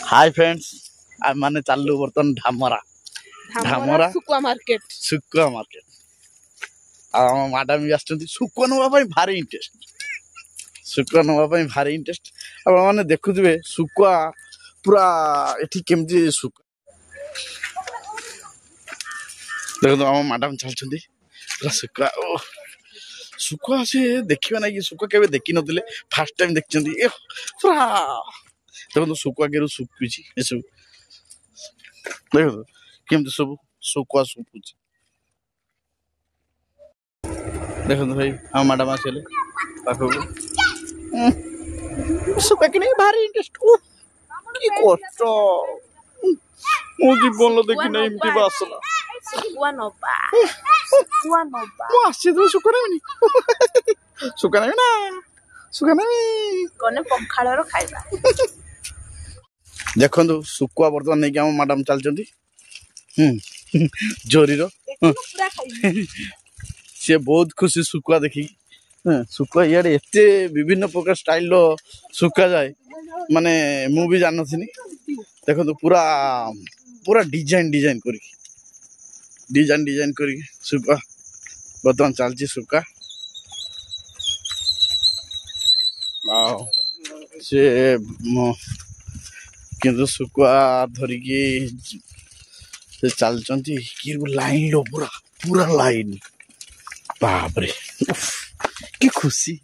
hi friends आम माने चालू बर्तन ढामरा ढामरा सुकुआ मार्केट मैडम भी सुकुआ नापी भारी इंटरेस्ट सुकुआ नापी भारी इंटरेस्ट आपने देखुए सुकुआ पूरा एठी केमती सुकुआ देखो आम मैडम चलती पूरा सुकुआ सुकुआ से देखा ना कि सुकुआ के देखी नथिले फास्ट टाइम देखते पूरा देखो सुकुआ के सुकुची सब देख केमती सब सुकुआ सुकुची देखो भाई हम मैडम आसले पाखक सुकुआ कि भारी इंटरेस्ट कि कष्ट मो जीवन देखी ना एमती बासला सुकुआ नेबी सुकुआ नेबी ना सुकुआ नेबी कने पखाळर खाइबा देखो सुकुआ बर्तमान नहीं आम मैडम चलती जोरी सी बहुत खुशी सुकुआ देखी सुकुआ इे एत विभिन्न प्रकार स्टाइल सुका जाए माने मु भी जान नी देखो पूरा पूरा डिजाइन डिजाइन कर सुकुआ बर्तमान चलती सुकुआ से किंतु सुकुआ धरिकी चलती कि लाइन लो पूरा पूरा लाइन बाप रे कि खुशी